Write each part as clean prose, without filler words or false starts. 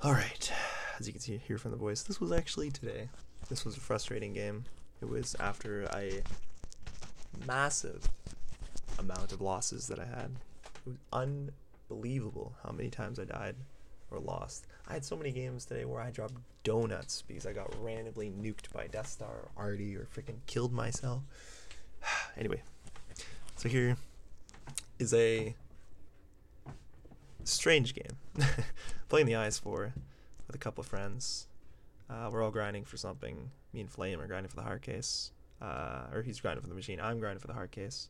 Alright, as you can see here from the voice, this was actually today. This was a frustrating game. It was after a massive amount of losses that I had. It was unbelievable how many times I died or lost. I had so many games today where I dropped donuts because I got randomly nuked by Death Star or Artie or freaking killed myself. Anyway, so here is a strange game. Playing the IS-4 with a couple of friends. We're all grinding for something. Me and Flame are grinding for the hard case. Or he's grinding for the machine. I'm grinding for the hard case.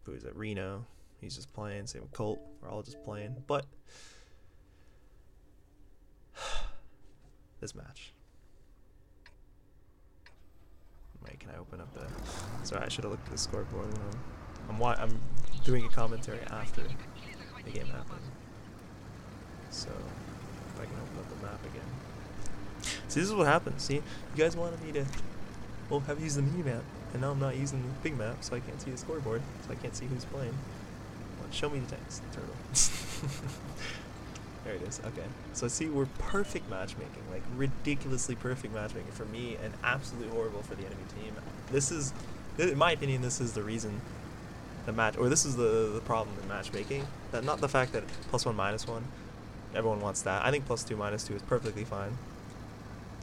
Who is it? Reno. He's just playing. Same with Colt. We're all just playing. But this match. Wait, can I open up the... Sorry, I should have looked at the scoreboard. I'm doing a commentary after the game happened. So, if I can open up the map again. See, this is what happens. See, you guys wanted me to, well, have used the mini map, and now I'm not using the big map, so I can't see the scoreboard, so I can't see who's playing. Well, show me the text, turtle. There it is. Okay. So see, we're perfect matchmaking, like ridiculously perfect matchmaking for me, and absolutely horrible for the enemy team. This is, in my opinion, this is the reason the match, or this is the problem in matchmaking. That not the fact that +1 -1, everyone wants that. I think +2 -2 is perfectly fine.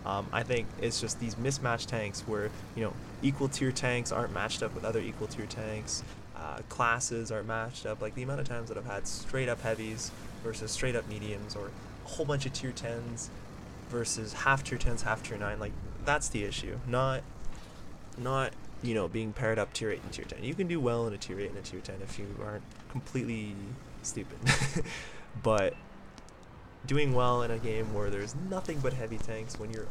I think it's just these mismatched tanks where, you know, equal tier tanks aren't matched up with other equal tier tanks. Classes aren't matched up. Like the amount of times that I've had straight up heavies versus straight up mediums, or a whole bunch of tier 10s versus half tier 10s, half tier 9. Like that's the issue. Not you know, being paired up tier 8 and tier 10. You can do well in a tier 8 and a tier 10 if you aren't completely stupid. But doing well in a game where there's nothing but heavy tanks when you're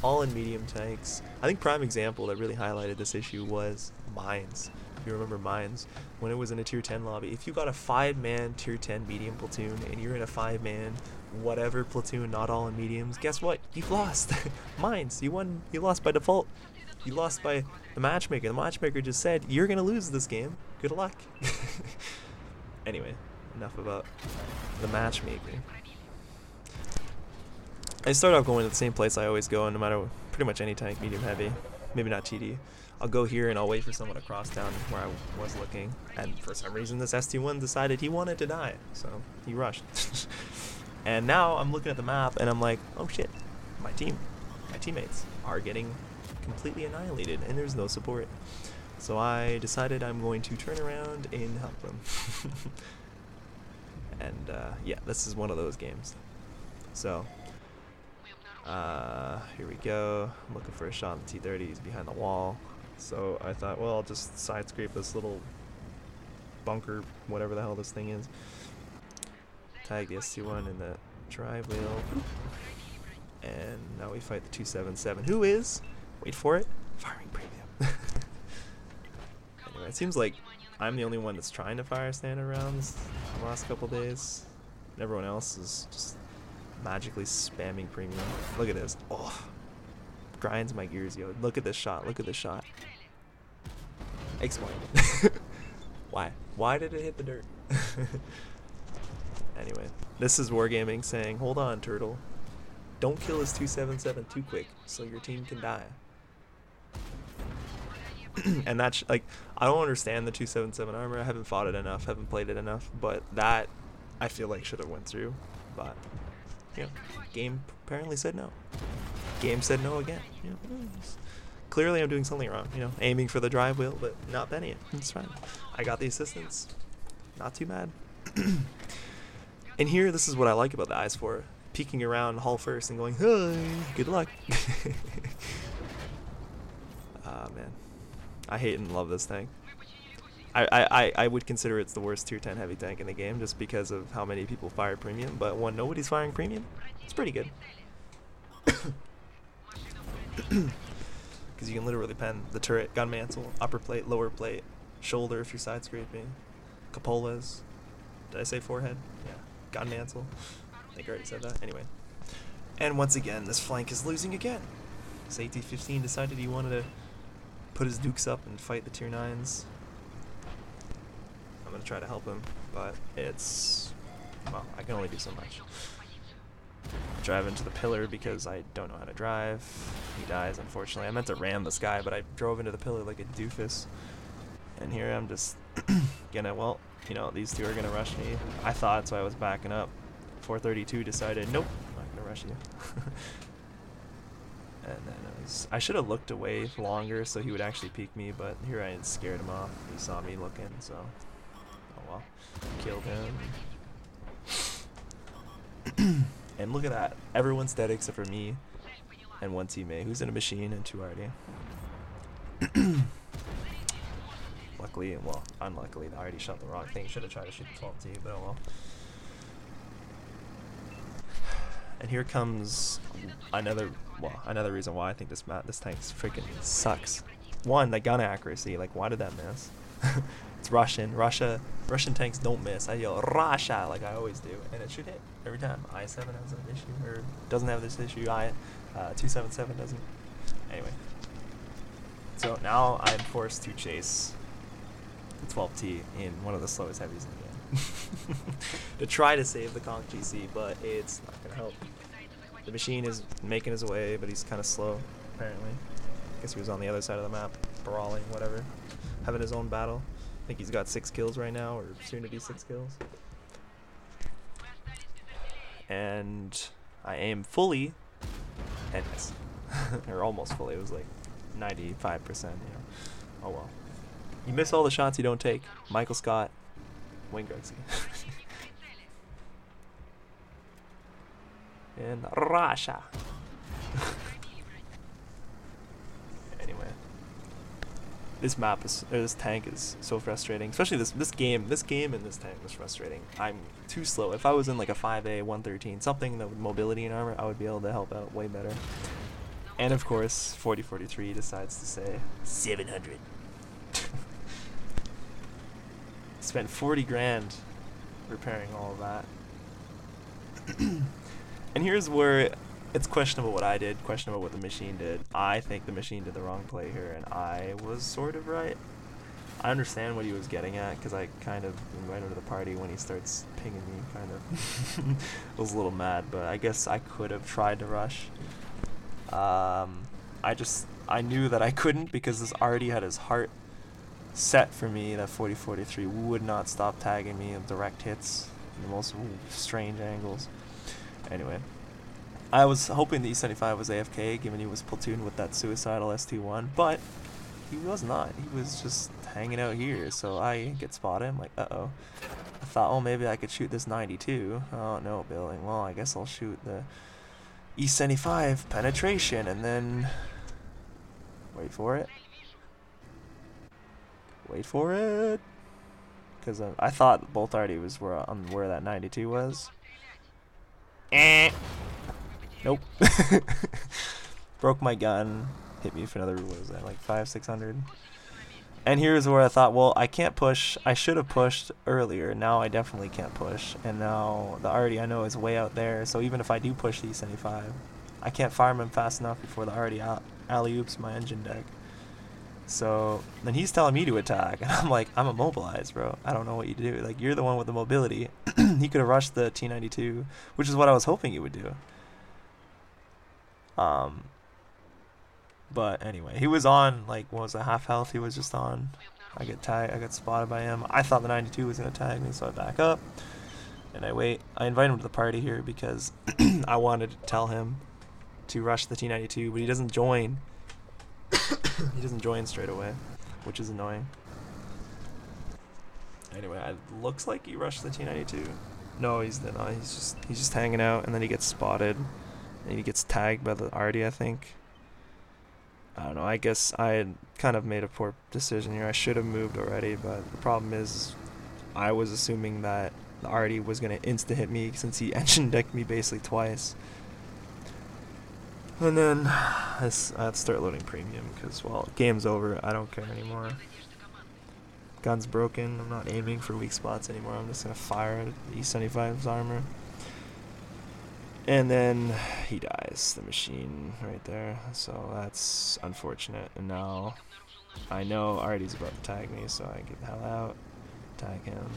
all in medium tanks. I think prime example that really highlighted this issue was Mines. If you remember Mines, when it was in a tier 10 lobby, if you got a 5-man tier 10 medium platoon and you're in a 5-man whatever platoon, not all in mediums, guess what? You've lost. Mines, you won. You lost by default. You lost by the matchmaker. The matchmaker just said, you're going to lose this game. Good luck. Anyway, enough about the matchmaking. I start off going to the same place I always go, no matter pretty much any tank, medium, heavy. Maybe not TD. I'll go here and I'll wait for someone to cross down where I was looking. And for some reason, this ST1 decided he wanted to die. So he rushed. And now I'm looking at the map and I'm like, oh shit, my teammates are getting completely annihilated and there's no support. So I decided I'm going to turn around and help them. And yeah, this is one of those games. So here we go. I'm looking for a shot on the T-30. He's behind the wall. So I thought, well, I'll just side scrape this little bunker, whatever the hell this thing is. Tag the ST1 in the drive wheel. And now we fight the 277. Who is, wait for it, firing premium. Anyway, it seems like I'm the only one that's trying to fire standard rounds the last couple days. Everyone else is just magically spamming premium. Look at this. Oh, grinds my gears, yo. Look at this shot. Look at this shot. Explain. Why? Why did it hit the dirt? Anyway, this is Wargaming saying, hold on, turtle. Don't kill his 277 too quick so your team can die. And that's like, I don't understand the 277 armor. I haven't fought it enough, haven't played it enough, but that I feel like should have went through. But you know, game apparently said no. Game said no again. You know, clearly I'm doing something wrong. You know, aiming for the drive wheel, but not bending it. It's fine. I got the assistance. Not too bad. And here, this is what I like about the IS-4. Peeking around hull first and going, hey, good luck. Man. I hate and love this tank. I would consider it's the worst tier 10 heavy tank in the game just because of how many people fire premium, but when nobody's firing premium, it's pretty good. Because you can literally pen the turret, gun mantle, upper plate, lower plate, shoulder if you're side scraping, cupolas. Did I say forehead? Yeah. Gun mantle. I think I already said that. Anyway. And once again, this flank is losing again. This AT-15 decided he wanted to put his dukes up and fight the tier 9s. I'm going to try to help him, but it's Well, I can only do so much. Drive into the pillar because I don't know how to drive. He dies, unfortunately. I meant to ram this guy, but I drove into the pillar like a doofus. And here I'm just gonna, well, you know, these two are gonna rush me. I thought, so I was backing up. 432 decided, nope, I'm not gonna rush you. And then I should have looked away longer so he would actually peek me, but here I scared him off. He saw me looking, so oh well. Killed him. And look at that. Everyone's dead except for me and one teammate who's in a machine and 2 already. Luckily, well, unluckily, I already shot the wrong thing. Should have tried to shoot the 12T, but oh well. And here comes another reason why I think this tank freaking sucks. One, the gun accuracy. Like, why did that miss? It's Russian. Russian tanks don't miss. I yell Russia like I always do, and it should hit every time. I-7 has an issue, or doesn't have this issue. 277 doesn't. Anyway, so now I'm forced to chase the 12T in one of the slowest heavies in the game to try to save the Conch GC, but it's not gonna help. The machine is making his way, but he's kind of slow, apparently. I guess he was on the other side of the map, brawling, whatever, having his own battle. I think he's got 6 kills right now, or soon to be 6 kills. And I aim fully, and miss. Or almost fully. It was like 95%, you know. Oh well. You miss all the shots you don't take. Michael Scott, Wayne Gretzky. In Russia. Anyway, this tank is so frustrating. Especially this game and this tank was frustrating. I'm too slow. If I was in like a 5A 113, something that with mobility and armor, I would be able to help out way better. And of course, 4043 decides to say 700. Spent 40 grand repairing all of that. And here's where it's questionable what I did, questionable what the machine did. I think the machine did the wrong play here, and I was sort of right. I understand what he was getting at, because I kind of invited him to the party when he starts pinging me, kind of. I was a little mad, but I guess I could have tried to rush. I knew that I couldn't, because this already had his heart set for me that 4043 would not stop tagging me in direct hits in the most strange angles. Anyway, I was hoping the E75 was AFK, given he was platooned with that suicidal ST1, but he was not. He was just hanging out here, so I get spotted. I'm like, uh-oh. I thought, oh, maybe I could shoot this 92. Oh, no, Billy. Well, I guess I'll shoot the E75 penetration, and then wait for it. Wait for it. Because I thought both already was where that 92 was. Nope. Broke my gun. Hit me for another, what was that, like 500-600. And here's where I thought, well, I can't push. I should have pushed earlier. Now I definitely can't push. And now the Artie I know is way out there. So even if I do push the 75, I can't farm him fast enough before the Artie alley-oops my engine deck. So then he's telling me to attack, and I'm like, I'm immobilized, bro. I don't know what you do. Like, you're the one with the mobility. He could have rushed the T92, which is what I was hoping he would do. But anyway, he was on, like, what was it, half health? He was just on. I got spotted by him. I thought the 92 was gonna tag me, so I back up and I wait. I invite him to the party here because I wanted to tell him to rush the T92, but he doesn't join. He doesn't join straight away, which is annoying. Anyway, it looks like he rushed the T92. No, he's not. He's just hanging out, and then he gets spotted, and he gets tagged by the Artie, I think. I don't know. I guess I had kind of made a poor decision here. I should have moved already, but the problem is, I was assuming that the Artie was gonna insta hit me since he engine decked me basically twice. And then I have to start loading premium because, well, game's over. I don't care anymore. Gun's broken. I'm not aiming for weak spots anymore. I'm just going to fire at E75's armor. And then he dies, the machine right there. So that's unfortunate. And now I know Artie's about to tag me, so I get the hell out, tag him.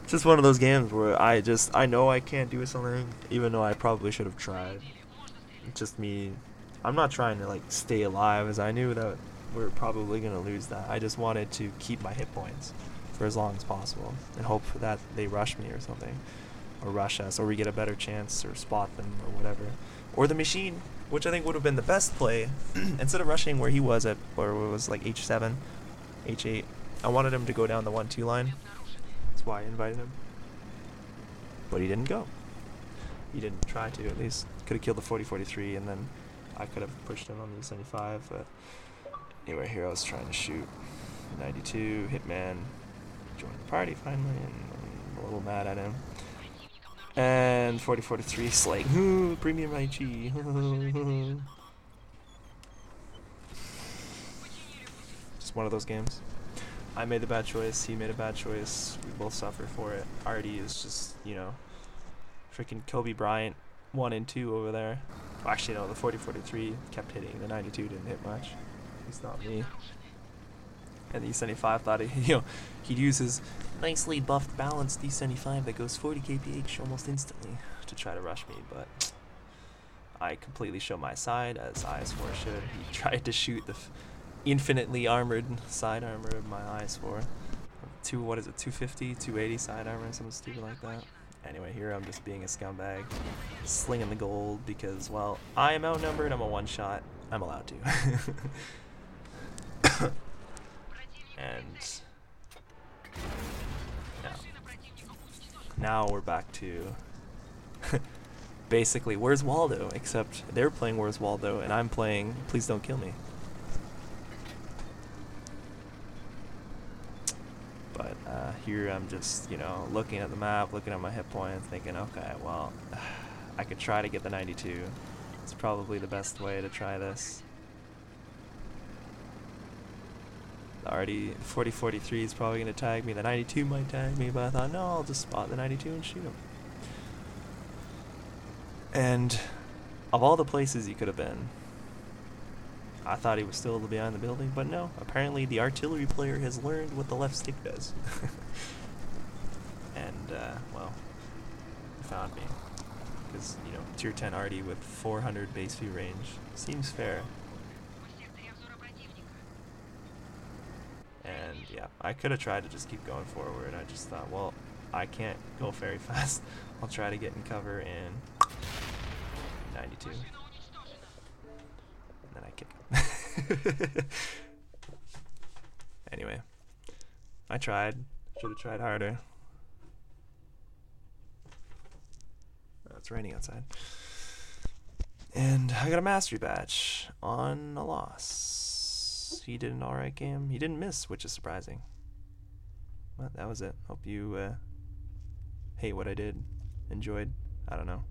Just one of those games where I know I can't do something, even though I probably should have tried. It's just me. I'm not trying to like stay alive, as I knew that we're probably gonna lose that. I just wanted to keep my hit points for as long as possible and hope that they rush me or something, or rush us, or we get a better chance or spot them or whatever, or the machine, which I think would have been the best play. Instead of rushing where he was at, or it was like H7, H8. I wanted him to go down the 1-2 line. That's why I invited him. But he didn't go. He didn't try to, at least. Could have killed the 40-43, and then I could have pushed him on the 75. But anyway, here I was trying to shoot 92, Hitman, joined the party finally, and I'm a little mad at him. And 40-43 is like, premium IG. Just one of those games. I made the bad choice, he made a bad choice, we both suffer for it. Artie is just, you know, freaking Kobe Bryant 1 and 2 over there. Well, actually, no, the 40-43 kept hitting, the 92 didn't hit much. At least not me. And the E75 thought he'd use his nicely buffed balanced E75 that goes 40 kph almost instantly to try to rush me, but I completely show my side, as IS-4 should. He tried to shoot the infinitely armored side armor of my IS-4. 250, 280 side armor, something stupid like that. Anyway, here I'm just being a scumbag, slinging the gold because, well, I am outnumbered, I'm a one-shot, I'm allowed to. And now we're back to basically Where's Waldo, except they're playing Where's Waldo and I'm playing Please Don't Kill Me. But here I'm just, looking at the map, looking at my hit points, thinking, okay, well, I could try to get the 92. It's probably the best way to try this. Already 40-43 is probably going to tag me. The 92 might tag me, but I thought, no, I'll just spot the 92 and shoot him. And of all the places he could have been, I thought he was still behind the building, but no. Apparently the artillery player has learned what the left stick does. And, well, he found me. Because, tier 10 arty with 400 base view range seems fair. And yeah, I could have tried to just keep going forward. I just thought, well, I can't go very fast. I'll try to get in cover in 92. And then I kick him. Anyway, I tried. Should have tried harder. Oh, it's raining outside. And I got a mastery badge on a loss. He did an alright game. He didn't miss, which is surprising. But that was it. Hope you hate what I did. Enjoyed. I don't know.